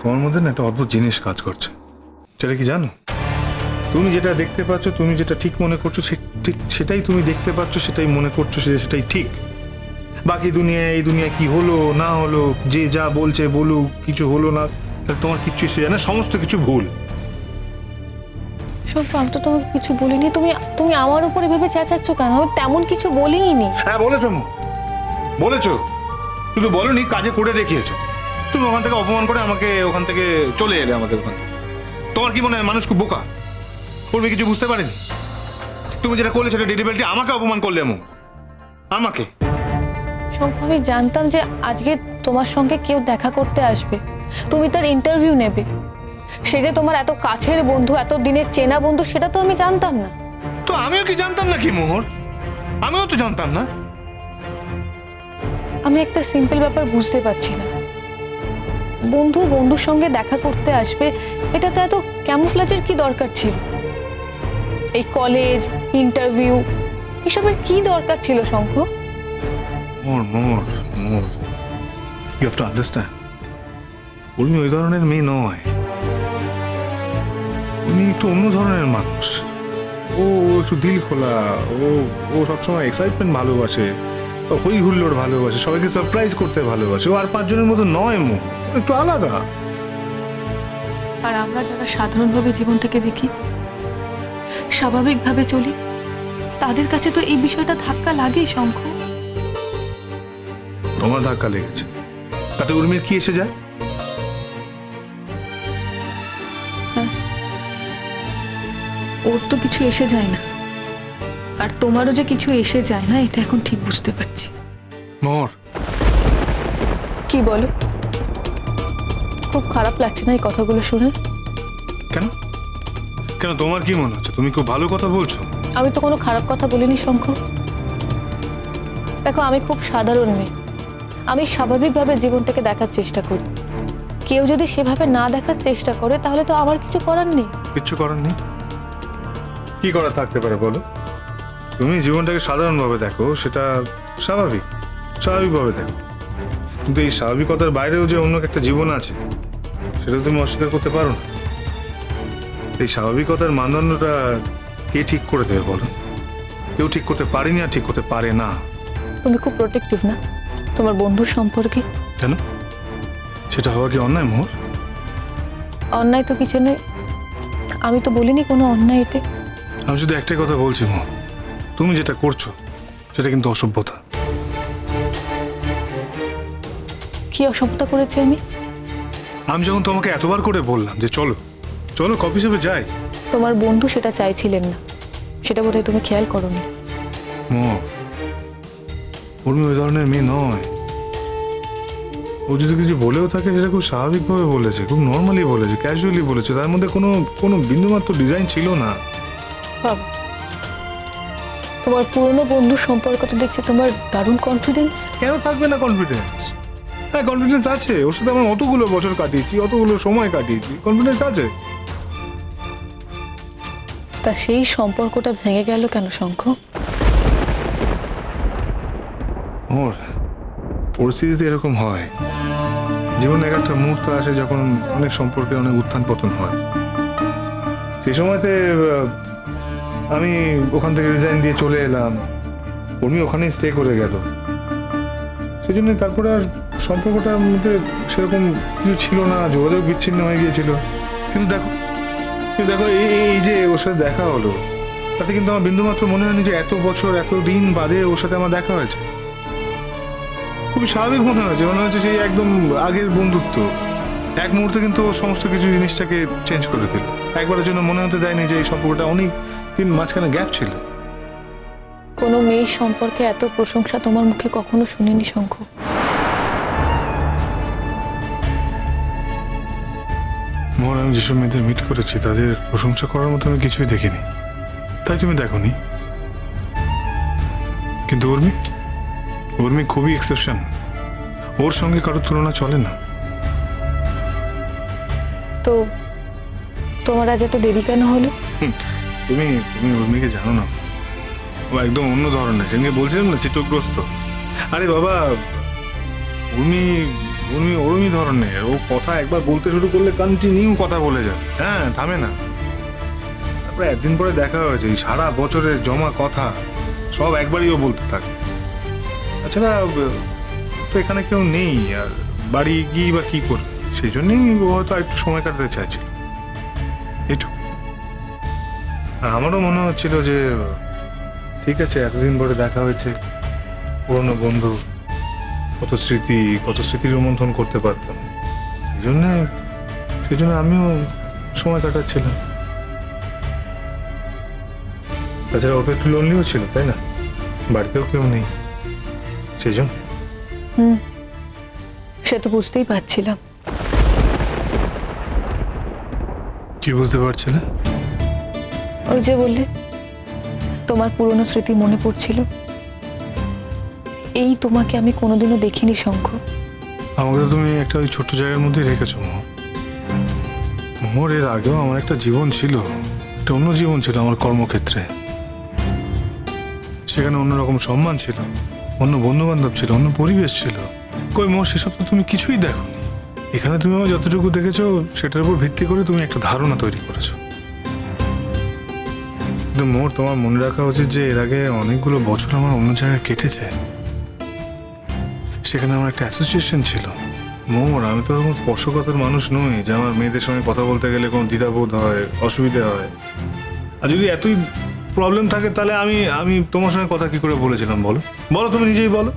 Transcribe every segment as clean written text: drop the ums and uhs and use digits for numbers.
তোমার মধ্যে না একটা অদ্ভুত জিনিস কাজ করছে, সেটা কি জানো? তুমি যেটা দেখতে পাচ্ছ, তুমি যেটা ঠিক মনে করছো, ঠিক সেটাই তুমি দেখতে পাচ্ছ, সেটাই মনে করছো, সেটাই ঠিক। বাকি দুনিয়ায়, এই দুনিয়া কি হলো না হলো, যে যা বলছে বলুক, কিছু হলো না, তাহলে তোমার কিচ্ছু এসে যায় না, সমস্ত কিছু ভুল। শম্পু, আমি তো তোমাকে কিছু বলিনি। তুমি তুমি আমার উপরে ভেবে চেঁচাচ্ছ কেন? আমি তেমন কিছু বলিনি। হ্যাঁ বলেছো বলেছো, শুধু বলনি, কাজে করে দেখিয়েছো। তুমি ওখান থেকে অপমান করে আমাকে ওখান থেকে চলে এলে, আমাদের ওখান থেকে। তোমার কি মনে হয় মানুষ খুব বোকা? উর্মি কিছু বুঝতে পারেনি? তুমি যেটা করলে সেটা ডেলিভারিটি আমাকে অপমান করলে এমন আমাকে। শম্পু, আমি জানতাম যে আজকে তোমার সঙ্গে কেউ দেখা করতে আসবে, তুমি তার ইন্টারভিউ নেবে। সে যে তোমার এত কাছের বন্ধু, এত দিনের চেনা বন্ধু, সেটা তো আমি জানতাম না। তো আমিও কি জানতাম না কি মোহর? আমিও তো জানতাম না। আমি একটা সিম্পল ব্যাপার বুঝতে পারছি না। বন্ধু বন্ধুর সঙ্গে দেখা করতে আসবে, এটাতে এত ক্যামোফ্লেজের কি দরকার ছিল? এই কলেজ, ইন্টারভিউ, এসবের কি দরকার ছিল Shankha? Mohor you have to understand, Urmi ওই ধরনের মেয়ে নয়। উনি একটু অন্য ধরনের মানুষ। ও একটু দিল খোলা, ও সবসময় এক্সাইটমেন্ট ভালোবাসে, হই হুল্লোড় ভালোবাসে, সবাইকে সারপ্রাইজ করতে ভালোবাসে। ও আর পাঁচজনের মতো নয়, একটু আলাদা। আর আমরা যারা সাধারণভাবে জীবনটাকে দেখি, স্বাভাবিকভাবে চলি, তাদের কাছে তো এই বিষয়টা ধাক্কা লাগেই শঙ্খ। তোমার ধাক্কা লেগেছে, তাতে উর্মির কি এসে যায়? ওর তো কিছু এসে যায় না, আর তোমারও যে কিছু এসে যায় না, এটা এখন ঠিক বুঝতে পারছি। মোহর, কি বলো? খুব খারাপ লাগছে না এই কথাগুলো শুনে? কেন কেন তোমার কি মনে হচ্ছে তুমি খুব ভালো কথা বলছো? আমি তো কোনো খারাপ কথা বলিনি শঙ্খ। দেখো, আমি খুব সাধারণ মেয়ে। আমি স্বাভাবিকভাবে জীবনটাকে দেখার চেষ্টা করি। কেউ যদি সেভাবে না দেখার চেষ্টা করে, তাহলে তো আমার কিছু করার নেই। কিচ্ছু করার নেই? কি করা থাকতে পারে বলো? তুমি জীবনটাকে সাধারণভাবে দেখো, সেটা স্বাভাবিকভাবে দেখো। কিন্তু এই স্বাভাবিকতার বাইরেও যে অন্য একটা জীবন আছে, সেটা তুমি অস্বীকার করতে পারো না। এই স্বাভাবিকতার মানদণ্ডটা কে ঠিক করে দেবে বলো? কেউ ঠিক করতে পারেনি, আর ঠিক করতে পারে না। তুমি খুব প্রোটেক্টিভ না তোমার বন্ধুর সম্পর্কে? কেন? সেটা হওয়া কি অন্যায় মোহর? অন্যায় তো কিছু নেই, আমি তো বলিনি কোনো অন্যায় এতে। আমি শুধু একটাই কথা বলছি মোহর, তুমি যেটা করছো সেটা কিন্তু অসভ্যতা। কি অসভ্যতা করেছি আমি? আমি যখন তোমাকে এতবার করে বললাম যে চলো চলো কফি শপে যাই, তোমার বন্ধু সেটা চাইছিলেন না, সেটা বোধহয় তুমি খেয়াল করোনি। মোহর, উর্মি ওই ধরনের মেয়ে নয়। ও যদি কিছু বলেও থাকে, সেটা খুব স্বাভাবিকভাবে বলেছে, খুব নর্মালি বলেছে, ক্যাজুয়ালি বলেছে। তার মধ্যে কোনো বিন্দুমাত্র ডিজাইন ছিল না। বাবা, তোমার পুরনো বন্ধুর সম্পর্ক তো দেখছি তোমার দারুণ কনফিডেন্স। কেন থাকবে না কনফিডেন্স? হ্যাঁ, কনফিডেন্স আছে। ওর সাথে আমার অতগুলো বছর কাটিয়েছি, অতগুলো সময় কাটিয়েছি, কনফিডেন্স আছে। তা সেই সম্পর্কটা ভেঙে গেল কেন শঙ্খ? ওর পরিস্থিতিতে এরকম হয়। জীবনে এক একটা মুহূর্ত আসে যখন অনেক সম্পর্কে অনেক উত্থান পতন হয়। সেই সময়তে আমি ওখান থেকে রিজাইন দিয়ে চলে এলাম, উর্মি ওখানেই স্টে করে গেল। সেই জন্য তারপরে আর সম্পর্কটার মধ্যে সেরকম কিছু ছিল না, যোগাযোগ বিচ্ছিন্ন হয়ে গিয়েছিল। কিন্তু দেখো এই যে ওর সাথে দেখা হলো, তাতে কিন্তু আমার বিন্দুমাত্র মনে হয়নি যে এত বছর, এত দিন বাদে ওর সাথে আমার দেখা হয়েছে। খুবই স্বাভাবিক মনে হয়েছে সেই একদম আগের বন্ধুত্ব। এক মুহূর্তে কিন্তু ও সমস্ত কিছু জিনিসটাকে চেঞ্জ করে দিল। একবারের জন্য মনে হতে দেয়নি যে এই সম্পর্কটা অনেক দিন মাঝখানে গ্যাপ ছিল। কোনো মেয়ের সম্পর্কে এত প্রশংসা তোমার মুখে কখনো শুনিনি শঙ্খ। মোহর, আমি যেসব মেয়েদের মিট করেছি তাদের প্রশংসা করার মতো আমি কিছুই দেখিনি। তাই তুমি দেখোনি। কিন্তু উর্মি খুবই এক্সেপশন। ওর সঙ্গে কারোর তুলনা চলে না। তো তোমার আজ এত দেরি কেন হলো? তুমি উর্মিকে জানো না, ও একদম অন্য ধরনের। সেদিনকে বলছিলাম না, চিত্তগ্রস্ত। আরে বাবা, উর্মি উর্মি ওরমই ধরনের, ও কথা একবার বলতে শুরু করলে কন্টিনিউ কথা বলে যায়, হ্যাঁ থামে না। তারপরে একদিন পরে দেখা হয়েছে, এই সারা বছরের জমা কথা সব একবারই ও বলতে থাকে। তাছাড়া তো এখানে কেউ নেই, আর বাড়ি গিয়ে বা কি করবে, সেই জন্যই ও হয়তো একটু সময় কাটাতে চাইছে, এইটুকু। আর আমারও মনে হচ্ছিল যে ঠিক আছে, এতদিন পরে দেখা হয়েছে, পুরনো বন্ধু, কত স্মৃতি রোমন্থন করতে পারতাম, সেই জন্য আমিও সময় কাটাচ্ছিলাম। তাছাড়া ও তো একটু লোনলিও ছিল, তাই না? বাড়িতেও কেউ নেই, সেই জন্য। সে তো বুঝতেই পারছিলাম। কি বুঝতে পারছিলে? ওই যে বললে তোমার পুরনো স্মৃতি মনে পড়ছিল, এই তোমাকে আমি কোনোদিনও দেখিনি শঙ্খ। আমাকে তো তুমি একটা ওই ছোট্ট জায়গার মধ্যে রেখেছো মোর। এর আগেও আমার একটা জীবন ছিল, একটা অন্য জীবন ছিল আমার কর্মক্ষেত্রে। সেখানে অন্যরকম সম্মান ছিল, অন্য বন্ধু বান্ধব ছিল, অন্য পরিবেশ ছিল। কই মোর, সেসব তো তুমি কিছুই দেখোনি। এখানে তুমি আমার যতটুকু দেখেছো সেটার উপর ভিত্তি করে তুমি একটা ধারণা তৈরি করেছো। কিন্তু মোর, তোমার মনে রাখা উচিত যে এর আগে অনেকগুলো বছর আমার অন্য জায়গায় কেটেছে। সেখানে আমার একটা অ্যাসোসিয়েশন ছিল। মোর, আমি তো এরকম স্পর্শকাতর মানুষ নই যে আমার মেয়েদের সঙ্গে কথা বলতে গেলে কোনো দ্বিধাবোধ হয়, অসুবিধা হয়। আর যদি এতই প্রবলেম থাকে তাহলে আমি তোমার সঙ্গে কথা কি করে বলেছিলাম বলো? বলো, তুমি নিজেই বলো।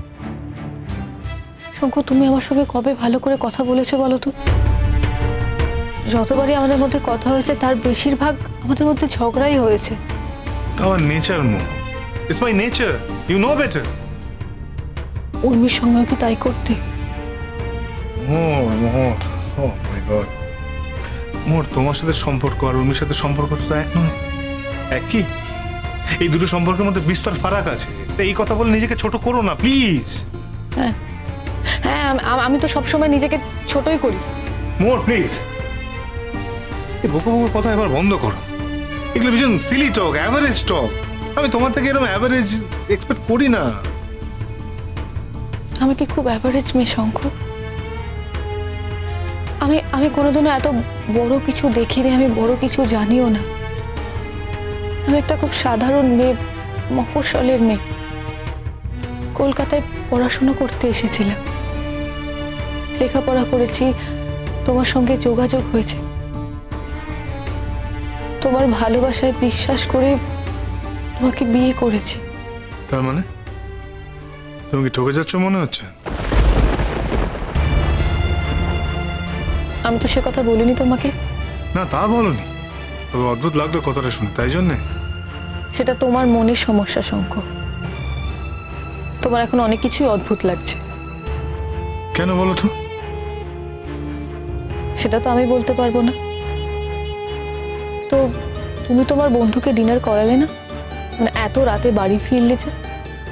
শঙ্খ, তুমি আমার সঙ্গে কবে ভালো করে কথা বলেছো বলো তো? যতবারই আমাদের মধ্যে কথা হয়েছে তার বেশিরভাগ আমাদের মধ্যে ঝগড়াই হয়েছে। আমার নেচার মোর, it's my nature, you know better. উর্মির সঙ্গেও কি তাই করতে? মোর, ও মাই গড, মোর, তোমার সাথে সম্পর্ক আর উর্মির সাথে সম্পর্ক তো এক নয়, একই। এই দুটো সম্পর্কের মধ্যে বিস্তর ফারাক আছে। তাই এই কথা বলে নিজেকে ছোট করো না প্লিজ। হ্যাঁ হ্যাঁ, আমি তো সবসময় নিজেকে ছোটই করি। মোর প্লিজ, এই বকো বকোর কথা এবার বন্ধ করো। এগুলো ভীষণ সিলি টক, অ্যাভারেজ টক। আমি তোমার থেকে এরকম অ্যাভারেজ এক্সপেক্ট করি না। আমি কি খুব অ্যাভারেজ মেয়ে শঙ্খ? আমি কোনোদিনও এত বড় কিছু দেখিনি, আমি বড় কিছু জানিও না। আমি একটা খুব সাধারণ মেয়ে, মফস্বলের মেয়ে। কলকাতায় পড়াশোনা করতে এসেছিলাম, লেখাপড়া করেছি, তোমার সঙ্গে যোগাযোগ হয়েছে, তোমার ভালোবাসায় বিশ্বাস করে তোমাকে বিয়ে করেছি। তার মানে তুমি কি ঠকে যাচ্ছ মনে হচ্ছে? আমি তো সে কথা বলিনি তোমাকে। না, তা বলনি, তবে অদ্ভুত লাগলো কথাটা শুনে, তাই জন্যে। সেটা তোমার মনের সমস্যা শঙ্খ। তোমার এখন অনেক কিছুই অদ্ভুত লাগছে। কেন বলো তো? সেটা তো আমি বলতে পারবো না। তো তুমি তোমার বন্ধুকে ডিনার করালে না? মানে এত রাতে বাড়ি ফিরলে যে?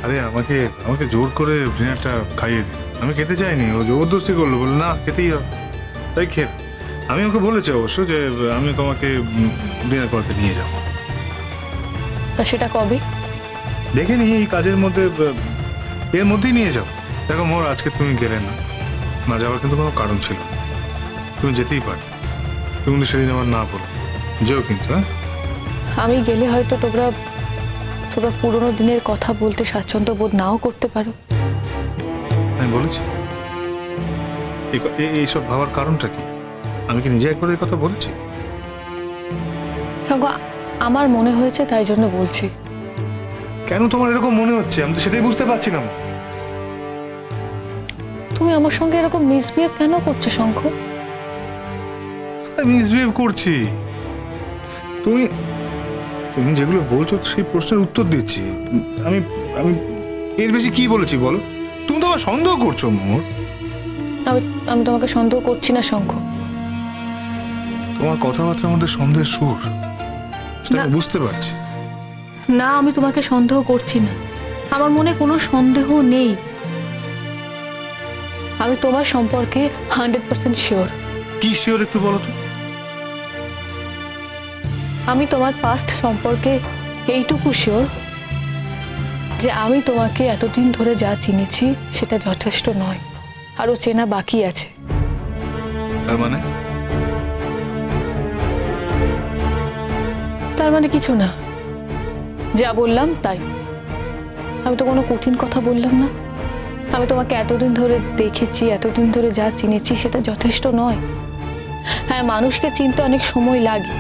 আরে আমাকে জোর করে ডিনারটা খাইয়ে দিই। আমি খেতে চাইনি, ও জবরদস্তি করলো, বললো না খেতেই হবে, তাই খেয়ে। আমি ওকে বলেছি অবশ্য যে আমি তোমাকে ডিনার করতে নিয়ে যাবো। তা সেটা কবে? দেখে নি এই কাজের মধ্যে, এর মধ্যেই নিয়ে যাও। দেখো মোর, আজকে তুমি গেলে না যাওয়ার কিন্তু কোনো কারণ ছিল না। তুমি যেতেই পারতে, তুমি কিন্তু সেদিন আমার না বলো যেও কিন্তু। হ্যাঁ, আমি গেলে হয়তো তোমরা পুরোনো দিনের কথা বলতে স্বাচ্ছন্দ্য বোধ নাও করতে পারো। আমি বলেছি এইসব ভাবার কারণটা কি? আমি কি নিজে একবার এই কথা বলেছি? শঙ্খ, আমার মনে হয়েছে তাই জন্য বলছি। কেন তোমার এরকম মনে হচ্ছে আমি তো সেটাই বুঝতে পারছি না। তুমি আমার সঙ্গে এরকম মিসবিহেভ কেন করছো শঙ্খ? আমি মিসবিহেভ করছি? তুমি তুমি যেগুলো বলছো সেই প্রশ্নের উত্তর দিচ্ছি। আমি আমি এর বেশি কি বলেছি বলো? তুমি তো আমার সন্দেহ করছো মোর। আমি তোমাকে সন্দেহ করছি না শঙ্খ। তোমার কথাবার্তার মধ্যে সন্দেহের সুর, সেটা আমি না। বুঝতে পারছি। না, আমি তোমাকে সন্দেহ করছি না, আমার মনে কোনো সন্দেহ নেই। আমি তোমার সম্পর্কে 100% শিওর। কি শিওর একটু বলো তো? আমি তোমার পাস্ট সম্পর্কে এইটুকু শিওর যে আমি তোমাকে এতদিন ধরে যা চিনেছি সেটা যথেষ্ট নয়। আরো চেনা বাকি আছে। তার মানে? তার মানে কিছু না, যা বললাম তাই। আমি তো কোনো কঠিন কথা বললাম না। আমি তোমাকে এতদিন ধরে দেখেছি, এতদিন ধরে যা চিনেছি সেটা যথেষ্ট নয়। হ্যাঁ, মানুষকে চিনতে অনেক সময় লাগে,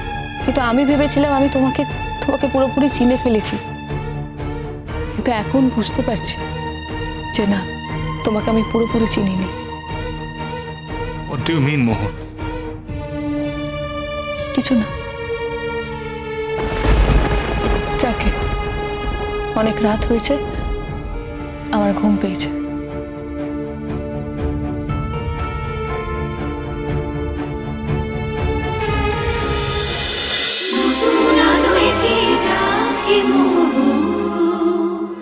কিন্তু আমি ভেবেছিলাম আমি তোমাকে পুরোপুরি চিনে ফেলেছি। কিন্তু এখন বুঝতে পারছি যে না, তোমাকে আমি পুরোপুরি চিনিনি। What do you mean, মোহর? কিছু না, যাকে অনেক রাত হয়েছে, আমার ঘুম পেয়েছে।